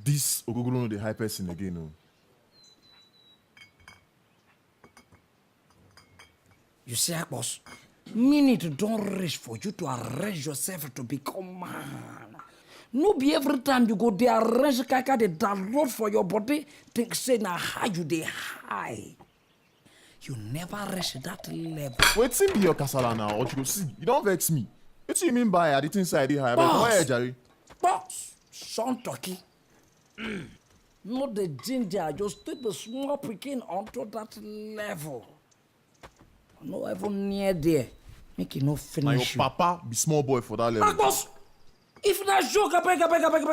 This Ogogoro no the high person again, no. You see, Akpos, minute don't reach for you to arrange yourself to become man. No be every time you go there arrange kaka the download for your body, think say na high you dey high. You never reach that level. Wait, be your kasala now, Ochuko. See, you don't vex me. What you mean by I didn't say I did high? Boss. Jerry? Boss, son turkey. Not the ginger, just take the small picking onto that level. No even near there. Make it no finish. Now your papa be small boy for that level. Boss, if that joke, I beg,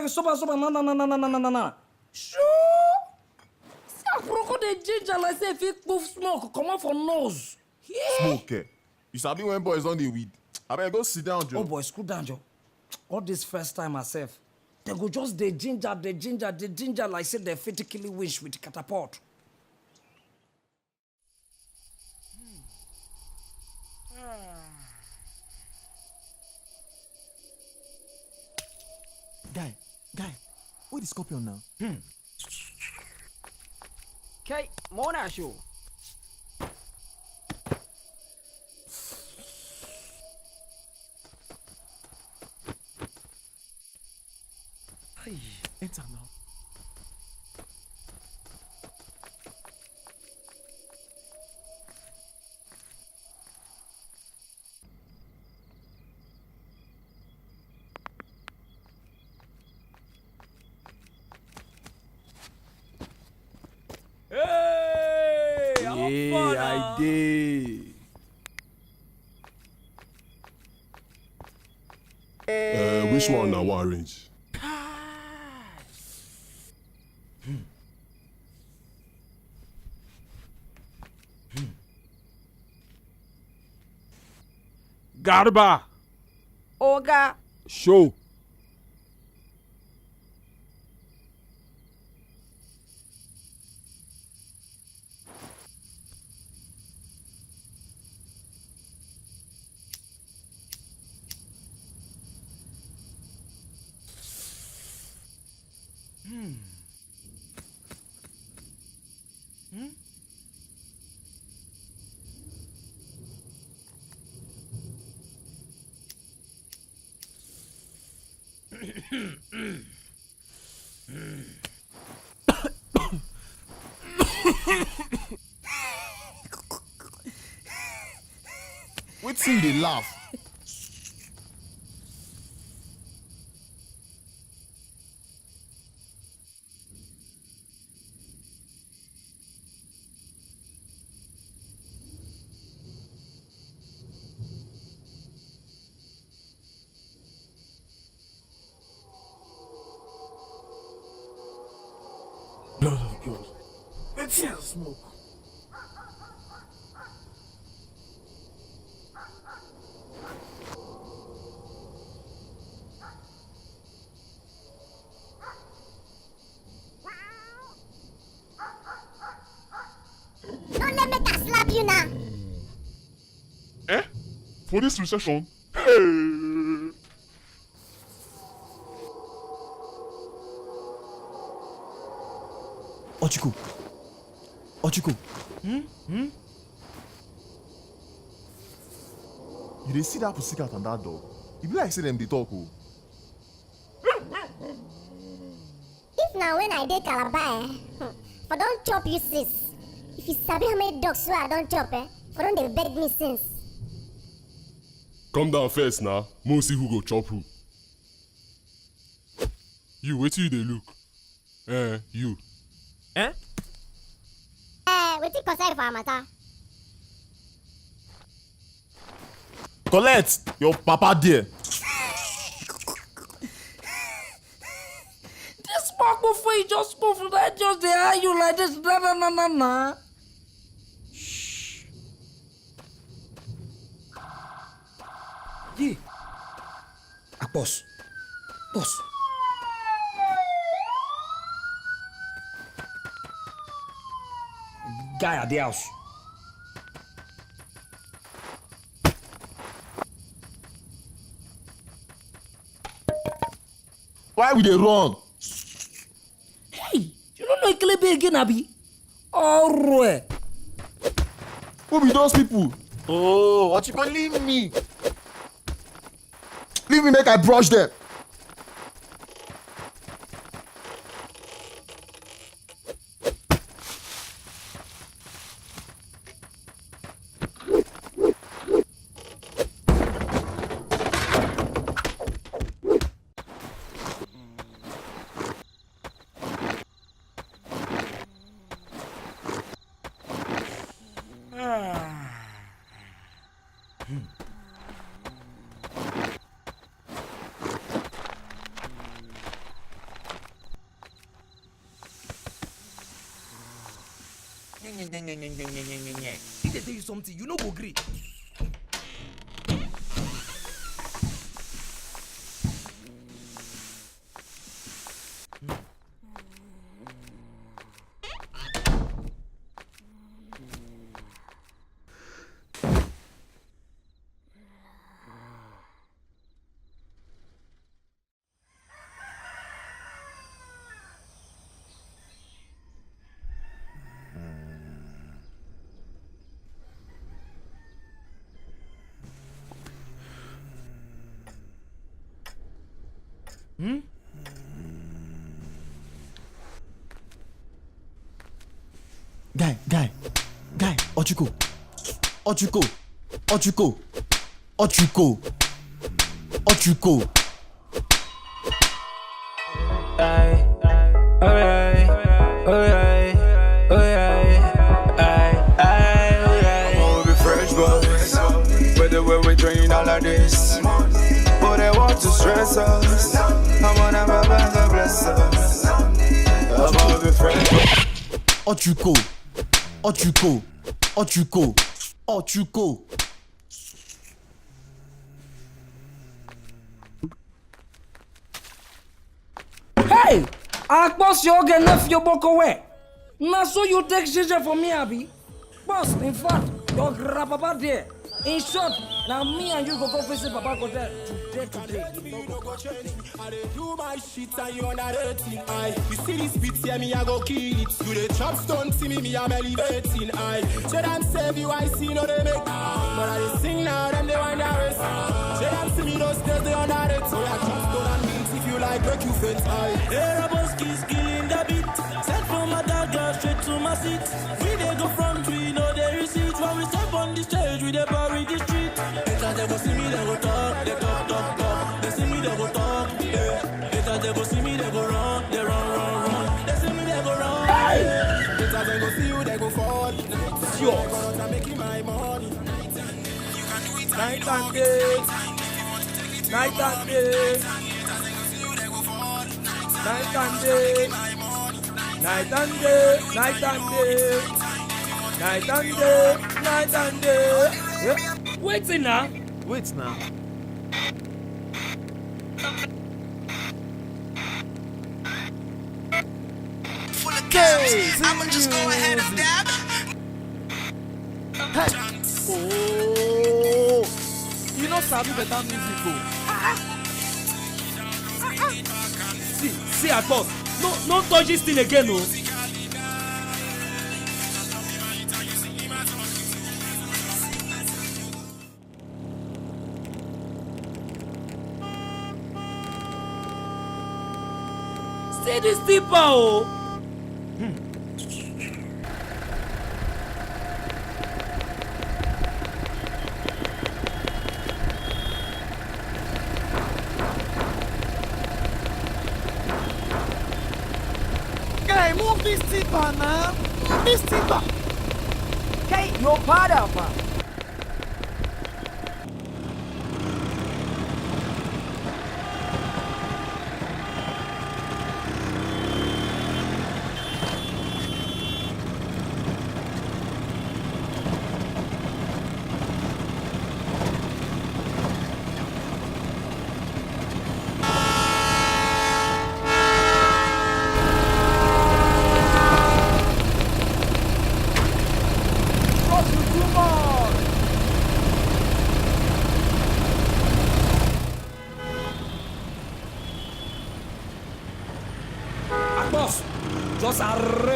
stop, no. Sure. See, I broke the ginger like say if it move smoke, come on for nose. Yeah. Smoke, eh? You sabi when boys on the weed. I better go sit down, Joe. Oh boy, screw down, Joe. All this first time myself, they go just the ginger like say they physically wish with catapult. Guy, where the scorpion now? Okay, Mona show. Hey, enter now. Hey, I did. Which one now want arrange? Garba, Oga. show. Wait till they laugh. Blood of God. It's here, smoke. Don't let me slap you now. Eh? For this recession? Hey! Ochuko. You dey see that pussycat and that dog? It be like say them dey talk, oh. If now when I did Calabar, for don't chop you sis. If you sabi how many dogs I don't chop, for don't they beg me since. Come down first now. Mo see who go chop who. You, wait till they look. You. Eh? We take concern for our matter. Colette, your papa there. This smoke before you just move from that, just they eye you like this. Na. Yeah. Akpos. Boss. Guy at the house. Why we dey run? again, Abi. Alright. Who be those people? Oh, Ochuko, leave me. Leave me, make I brush them. If they tell you something, you no go agree. Guy, Ochuko. But the way we train all of this, but they want to stress us. I wanna bless us. I'm all be friends. Ochuko. Hey! Akpos your girl left your book away. Now so you take shisha for me, Abi. Boss, in fact, your grandpapa there. In short, now me and you go visit Papa Hotel today. I dey do my shit and you underrating. You see this beat here, me I go kill it. You the chop stone, see me I'm elevating. Say them save you, I see no they make. But I dey sing now, them they wind their waist. Say them see me those days they underrate. So I chop stone and beats if you like, break you fit. Aeroboski's killing the beat. Sent from my dad, girl, straight to my seat. We they go front, we know they receipt. When we step on the stage, we they bury the street. Later they go see me, they go talk, they talk. They see me, they go talk, yeah. Later they go see me, they go run, they run. They see me, they go run. Later they go see you, they go fall. It's yours. I'm making my money. Night and day. Night and day. Night and day. Night and day. Night and day. Night and day. Night and day. Yeah. Wait now. Wait now. Hey, I'ma just go ahead and dab. Hey. Oh. You know sabi better music go. See Akpos. No touch this thing again, no. See this deeper, oh. Guy, move this tipper now. Move this tipper. Okay, your part up.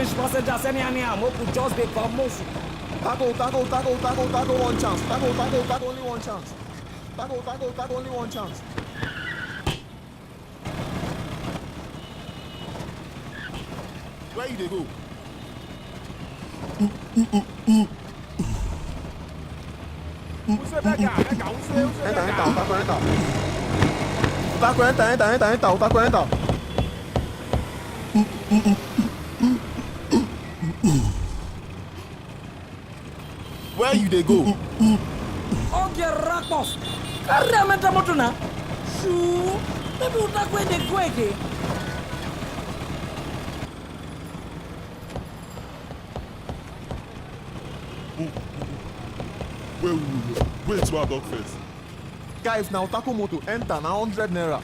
English passengers any could just be commotion. Tackle, one chance. Tackle, only one chance. Tackle, only one chance. Where you dey go? Enter. Where you dey go? Okay, Akpos. Carry a mental motor now. Shoo. Maybe we'll not go in the quick. Wait to our dog first. Guys, now tackle moto enter now 100 naira.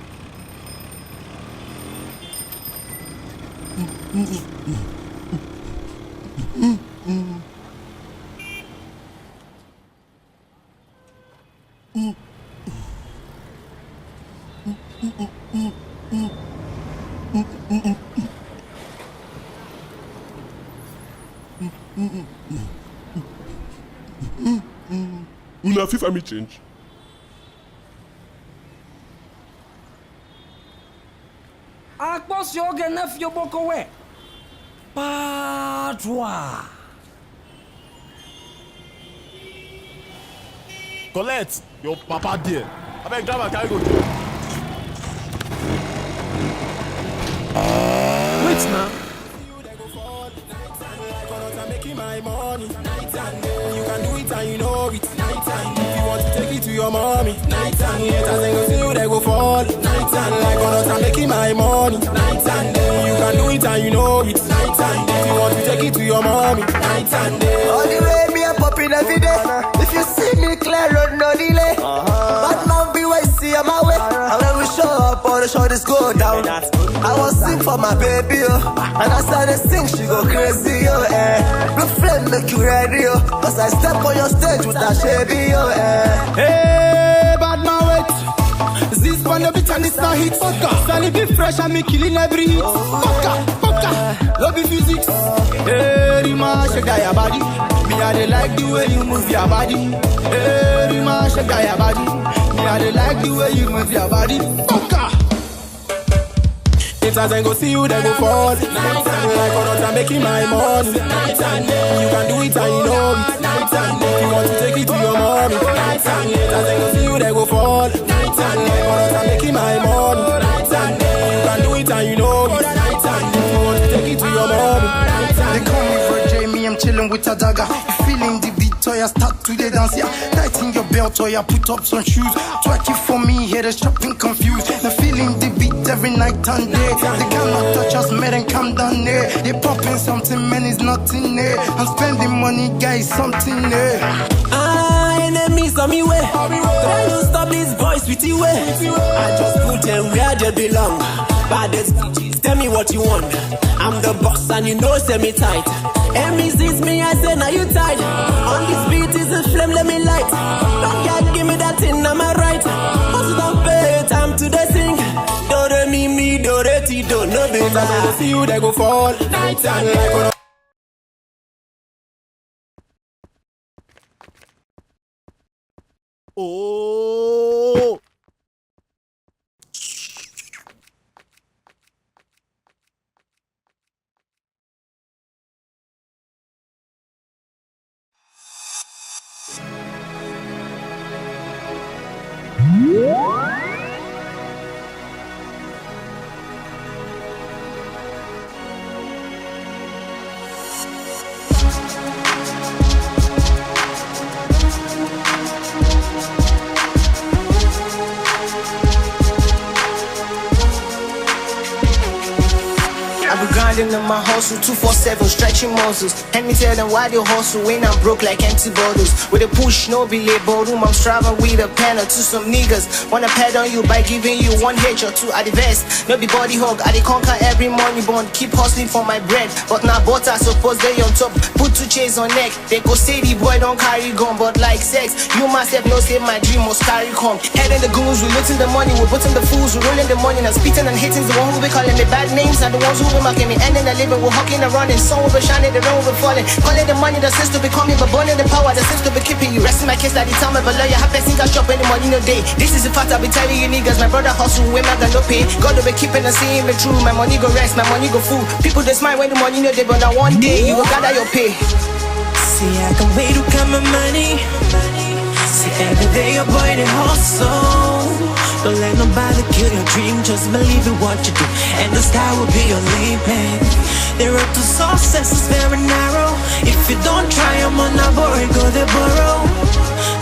Una fit me change. Akpos yoga nephew boko we. Patwa. Collect your papa there. Abeg driver carry go there. Wait now. My money, night and day. You can do it and you know it. Night and day. If you want to take it to your mommy, night and day. As I go see you, they go fall. Night and day. Like I'm making my money, night and day. You can do it and you know it. Night and day. If you want to take it to your mommy, night and day. All the way me a popping every day. If you see me clear road, no delay. Bad man be where see on my way. And when we show up, all the shorties go down. I was sing for my baby, and as I sing, she go crazy, Blue flame make you ready, cause I step on your stage with that shabby, Hey, bad man, wait. This one the bitch and this not hit. Sunny be fresh and me killing every hit. Fucker, love you physics. Hey, Rima, shake that your body. Me I dey like the way you move your body. Hey, Rima, shake that your body. Me I dey like the way you move your body. Fucker. If I go see you, they go fall. Night and day. Like I'm making my money. Night and day. You can do it and you know it. Night and day. If you want to take it to your mommy. Night and day. If I go see you, they go fall. Night and day. Like I'm making my money. Night and day. You can do it and you know it. Night and day. If you want to take it to your mommy. They call me Virgin, me I'm chilling with a dagger. Feeling the beat, or you start to the dance, yeah. Tighten your belt, or you put up some shoes. Twerk it for me, here the shopping confused. Now feeling the beat every night and day. They cannot touch us, man, and come down there. They popping something, man, is nothing there. I'm spending money, guys, something there. Enemies on me way. Try to stop this voice with you way. I just put them where they belong. Baddest bitches, tell me what you want. I'm the boss and you know send me tight. Enemies is me, I say now you tight. On this beat is a flame, let me light. Don't get give me that thing, am I right? Also don't pay time to the sing. Do re mi do re ti do no be. If I go see you, they go fall. Night and day. Oh. Grinding in my hustle, 247, stretching muscles. Let me tell them why they hustle when I'm broke like empty bottles. With a push, no be labor room, I'm striving with a pen or two. Some niggas wanna pad on you by giving you 1 H or 2 at the best. No be body hug, I dey conquer every money bond. Keep hustling for my bread, but now butter suppose they on top. Put 2 chains on neck, they go say the boy don't carry gun. But like sex, you myself no save my dream must carry come. Head in the goons, we looting the money, we putting the fools, we rolling the money. Now spitting and hitting the one who be calling me bad names, and the ones who be marking me ending the living, we're hawking and running. Sun will be shining, the rain will be falling. Calling the money that seems to be coming, but burning the power that seems to be keeping you. Resting my case like the time of a lawyer. Happy since I shop any money no day. This is the fact I be telling you niggas. My brother hustle, women I got no pay. God will be keeping and seeing me true. My money go rest, my money go full. People they smile when the money no day, but now one day you will gather your pay. See, I can wait to count my money. See, every day your boy they hustle. Don't let nobody kill your dream, just believe in what you do, and the sky will be your limit. The road to success is very narrow. If you don't try, I'm on a boy, go the borrow.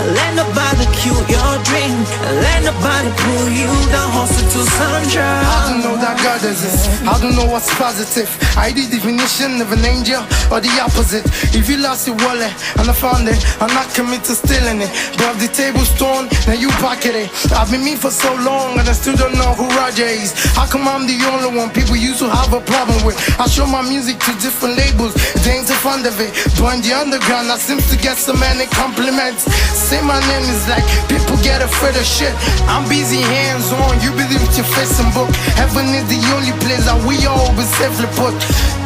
Let nobody kill your dream, let nobody pull you down, hustle to Sandra. I don't know that God exists, I don't know what's positive. I the definition of an angel or the opposite. If you lost your wallet and I found it, I'm not committed to stealing it. But if the table's torn, then you pocket it. I've been me for so long and I still don't know who Roger is. How come I'm the only one people used to have a problem with? I show my music to different labels, they ain't so fond of it. But in the underground I seem to get so many compliments. Say my name is like people get afraid of shit. I'm busy hands on, you believe with your face and book. Heaven is the only place that we all be safely put.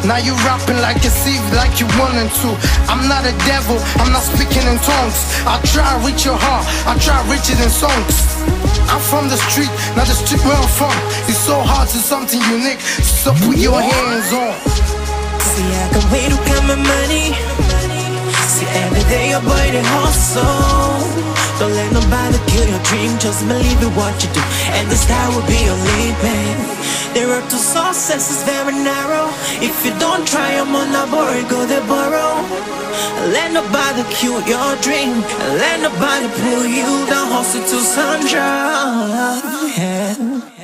Now you rapping like a thief, like you wanted to. I'm not a devil, I'm not speaking in tongues. I try to reach your heart, I try to reach it in songs. I'm from the street, not the street where I'm from. It's so hard to something unique, so put your hands on. See, I can wait to count my money. See, every day your boy they hustle. Don't let nobody kill your dream, just believe in what you do, and the sky will be your limit. The road to success is very narrow. If you don't try, I'm on a boy, go the borrow. Let nobody kill your dream, let nobody pull you down, hustle to Sandra. Yeah.